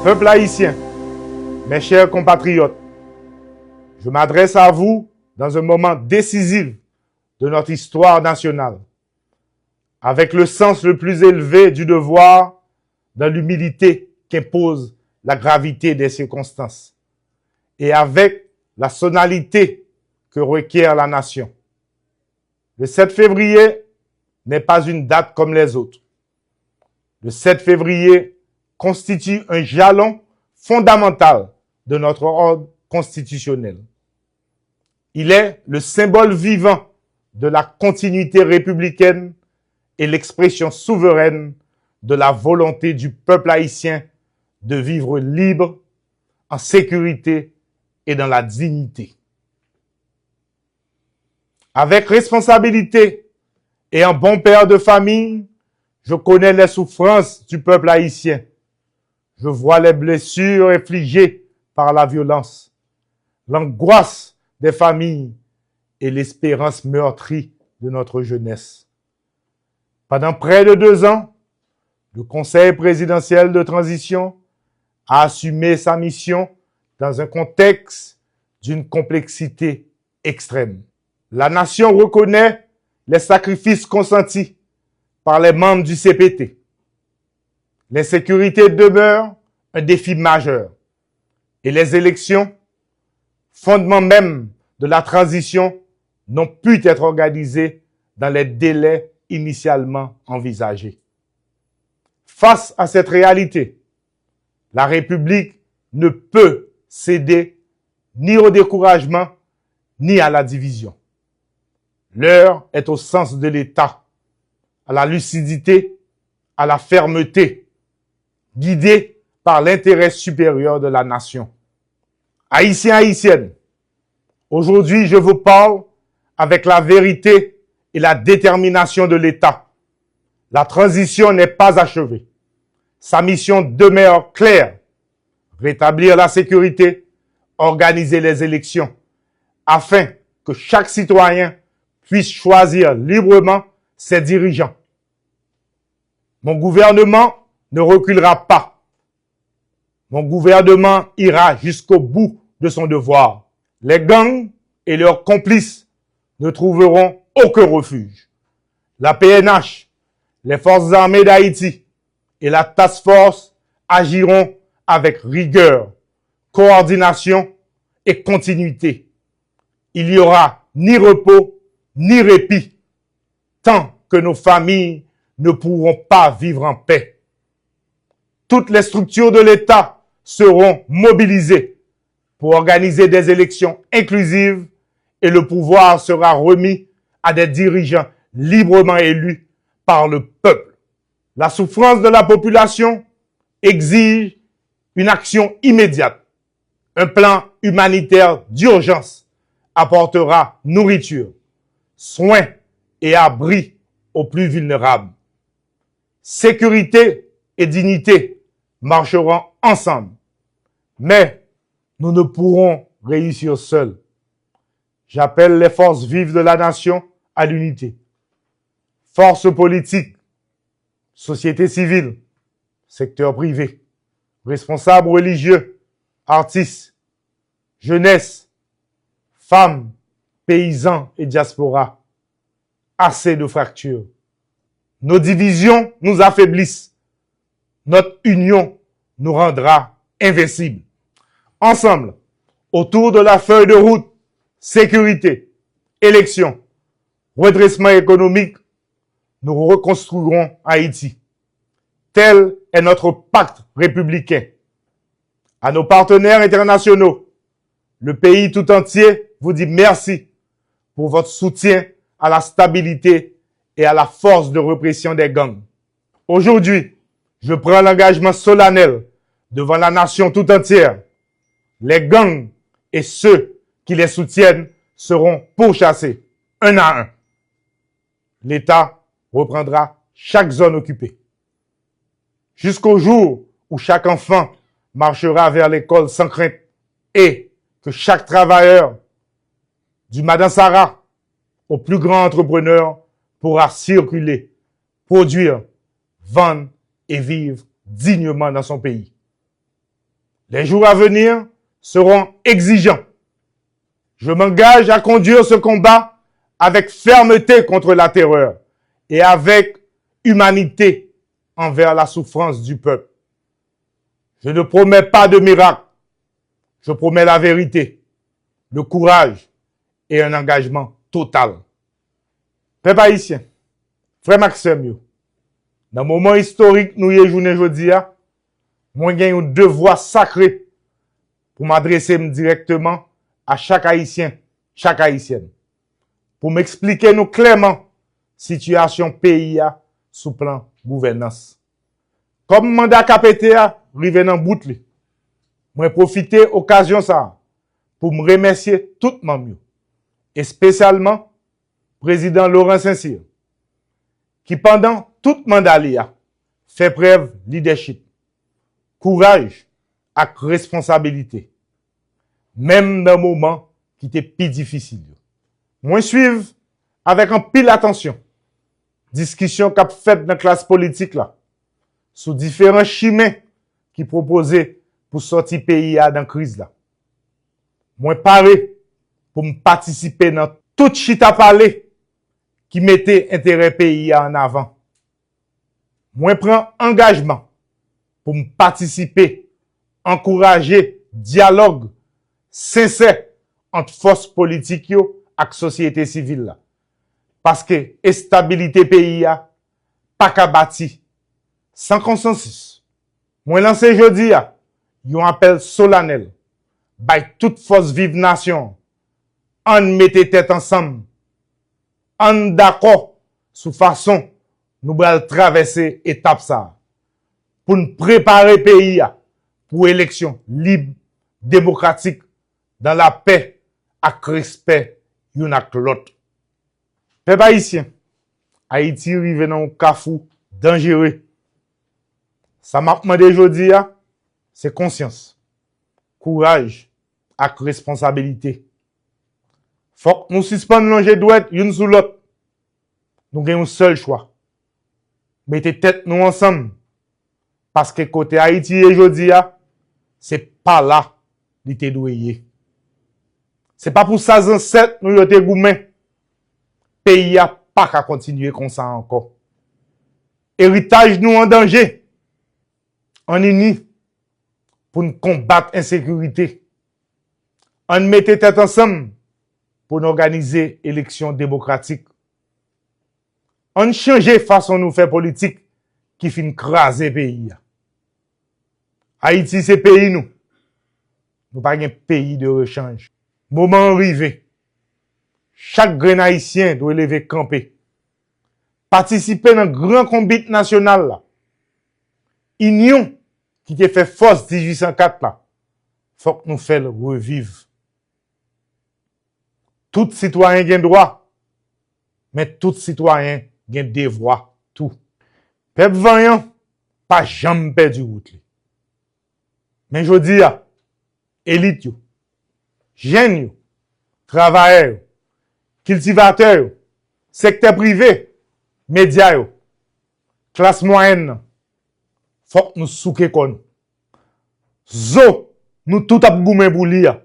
Peuple haïtien, mes chers compatriotes, je m'adresse à vous dans un moment décisif de notre histoire nationale, avec le sens le plus élevé du devoir, dans l'humilité qu'impose la gravité des circonstances, et avec la sonalité que requiert la nation. Le 7 février n'est pas une date comme les autres. Le 7 février constitue un jalon fondamental de notre ordre constitutionnel. Il est le symbole vivant de la continuité républicaine et l'expression souveraine de la volonté du peuple haïtien de vivre libre, en sécurité et dans la dignité. Avec responsabilité et en bon père de famille, je connais les souffrances du peuple haïtien. Je vois les blessures infligées par la violence, l'angoisse des familles et l'espérance meurtrie de notre jeunesse. Pendant près de 2 ans, le Conseil présidentiel de transition a assumé sa mission dans un contexte d'une complexité extrême. La nation reconnaît les sacrifices consentis par les membres du CPT. L'insécurité demeure un défi majeur et les élections, fondement même de la transition, n'ont pu être organisées dans les délais initialement envisagés. Face à cette réalité, la République ne peut céder ni au découragement ni à la division. L'heure est au sens de l'État, à la lucidité, à la fermeté, guidée par l'intérêt supérieur de la nation. Haïtiens, haïtiennes, aujourd'hui je vous parle avec la vérité et la détermination de l'État. La transition n'est pas achevée. Sa mission demeure claire: rétablir la sécurité, organiser les élections, afin que chaque citoyen puisse choisir librement ses dirigeants. Mon gouvernement ne reculera pas. Mon gouvernement ira jusqu'au bout de son devoir. Les gangs et leurs complices ne trouveront aucun refuge. La PNH, les forces armées d'Haïti et la Task Force agiront avec rigueur, coordination et continuité. Il n'y aura ni repos ni répit tant que nos familles ne pourront pas vivre en paix. Toutes les structures de l'État seront mobilisées pour organiser des élections inclusives et le pouvoir sera remis à des dirigeants librement élus par le peuple. La souffrance de la population exige une action immédiate. Un plan humanitaire d'urgence apportera nourriture, soins et abris aux plus vulnérables. Sécurité et dignité marcheront ensemble, mais nous ne pourrons réussir seuls. J'appelle les forces vives de la nation à l'unité. Forces politiques, société civile, secteur privé, responsables religieux, artistes, jeunesse, femmes, paysans et diaspora. Assez de fractures. Nos divisions nous affaiblissent. Notre union nous rendra invincibles. Ensemble, autour de la feuille de route, sécurité, élections, redressement économique, nous reconstruirons Haïti. Tel est notre pacte républicain. À nos partenaires internationaux, le pays tout entier vous dit merci pour votre soutien à la stabilité et à la force de répression des gangs. Aujourd'hui, je prends l'engagement solennel devant la nation tout entière. Les gangs et ceux qui les soutiennent seront pourchassés, un à un. L'État reprendra chaque zone occupée. Jusqu'au jour où chaque enfant marchera vers l'école sans crainte et que chaque travailleur, du Madansara au plus grand entrepreneur, pourra circuler, produire, vendre et vivre dignement dans son pays. Les jours à venir seront exigeants. Je m'engage à conduire ce combat avec fermeté contre la terreur et avec humanité envers la souffrance du peuple. Je ne promets pas de miracle. Je promets la vérité, le courage et un engagement total. Peuple haïtien, frère Maxime, dans le moment historique nous y journée aujourd'hui, moi j'ai un devoir sacré pour m'adresser directement à chaque haïtien, chaque haïtienne, pour m'expliquer nous clairement situation pays sous plan gouvernance. Comme mandat KPT rive dans bout li, moi profiter occasion ça pour me remercier tout le monde et spécialement président Laurent Saint-Cyr qui pendant tout mandat li fait preuve leadership, courage et responsabilité même dans moment qui était plus difficile. Moi suivre avec un pile attention discussion qu'a fait dans la classe politique là sur différents chemins qui proposaient pour sortir pays dans la crise là. Moi paré pour me participer dans tout chita parler qui mettait intérêt pays en avant. Moi prends engagement pour me participer, encourager dialogue sincère entre forces politiques et société civile là. Parce que stabilité pays pas qu'à bâti sans consensus. Moi lancé jeudi un appel solennel by toute force vive nation. On mette tête ensemble. On d'accord sous façon nous allons traverser étape ça pour nous préparer pays pour élection libre, démocratique dans la paix et respect yon ak l'autre. Peuple haïtien, Haïti rive dans un cafou dangereux. Ça m'a demandé aujourd'hui, c'est conscience, courage et responsabilité. Faut que nous suspendons l'enjeu douette une sous l'autre. Nous avons un seul choix. Mettez tête nous ensemble. Parce que côté Haïti et aujourd'hui, c'est pas là l'ité doué. C'est pas pour ça ancêtres nous yote goumé. Pays a pas qu'à continuer comme ça encore. Héritage nous en danger. On uni pour nous combattre l'insécurité. On mette tête ensemble pour nous organiser élection démocratique. On change façon nous faire politique qui fin craser pays. Haïti c'est pays nous. Nous pas un pays de rechange. Moment arrivé. Chaque grain haïtien doit lever camper. Participer dans le grand combat national là. Union qui te fait force 1804 là. Faut que nous fassions revivre. Tout citoyen a droit, mais tout citoyen a devoir tout. Peuple vaillant, pas jamais perdu route. Mais je dis, élite, jeunes, travailleurs, cultivateurs, secteur privé, médias, classe moyenne, faut que nous souke kon. Zo, nous tout ap goumen pour lire.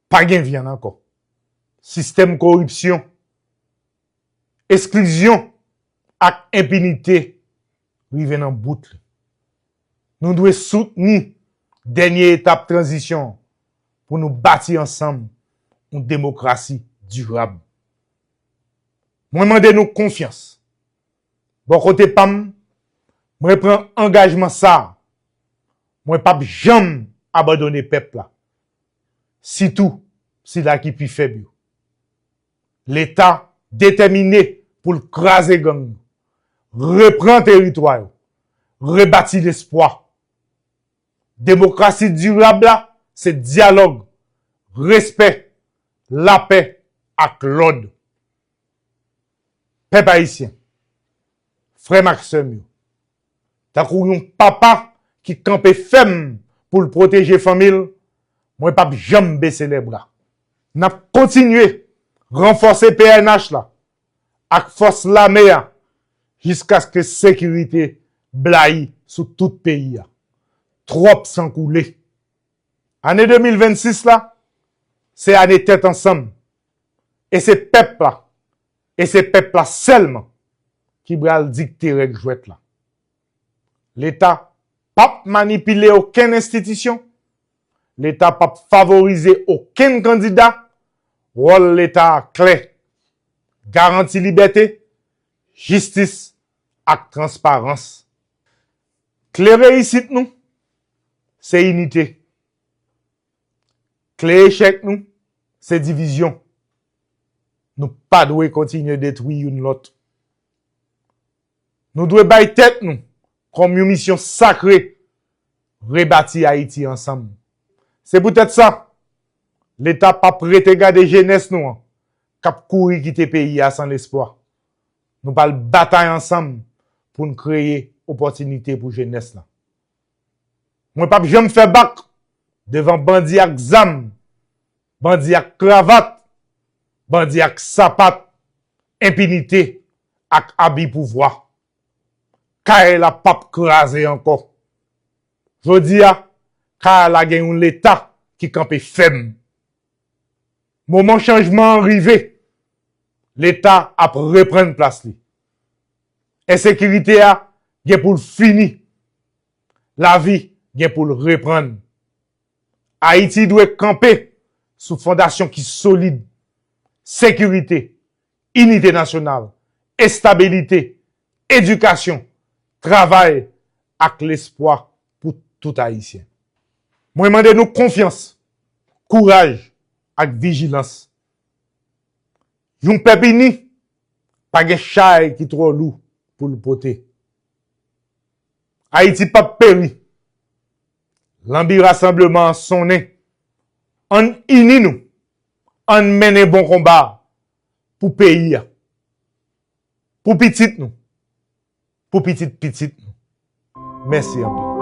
Pas gen vient encore. Système corruption, exclusion et impunité rive dans bout. Nous devons soutenir dernière étape transition pour nous bâtir ensemble une démocratie durable. Moi demande nous confiance. Bon côté pam, moi prends engagement ça. Moi pas jamais abandonner peuple là. Si tout, si là qui puis faible. L'État déterminé pour le craser gang, reprend territoire, rebâtir l'espoir. Démocratie durable, c'est dialogue, respect, la paix et l'ordre. Peuple haïtien, frère Maxime, t'as un papa qui campe ferme pour le protéger famille, moi pas jamais baisser les bras. N'a continué renforcer PNH là, avec force l'armée jusqu'à ce que sécurité blaye sous tout pays. Trop sans couler. Année 2026 là, c'est année tête ensemble. Et c'est peuple là, et c'est peuple là seulement qui va dicter règle jouette là. L'État pas manipuler aucune institution. L'État pas favoriser aucun candidat. Rôle l'État clair. Garantie liberté, justice et transparence. Clé réussite nous, c'est unité. Clé échec nous, c'est division. Nous pas devons continuer détruire une l'autre. Nous devons bailler tête nous comme une mission sacrée, rebâtir Haïti ensemble. C'est peut-être ça. L'État pas prêté garder jeunesse nous, cap courir quitter pays sans l'espoir. Nous pas bataille ensemble pour nous créer opportunité pour jeunesse là. Moi pas jamais faire bac devant bandit ak zam, bandit ak cravate, bandit ak sapat, impunité ak habit pouvoir. Car la pape crasé encore. Je dis car la gen un l'État qui campe faible. Moment changement arrivé. L'État a reprendre place li. Insécurité a gen pour fini. La vie gen pour reprendre. Haïti doit camper sous fondation qui solide. Sécurité, unité nationale, stabilité, éducation, travail avec l'espoir pour tout Haïtien. Moi, je demande nous confiance, courage et vigilance. Yon peuple uni, pas de chay qui trop lourd pour le porter. Haïti pas péri. L'ambi rassemblement sonné. On uni nous. On mène bon combat pour pays. Pour petit nous. Pour petit nous. Merci un peu.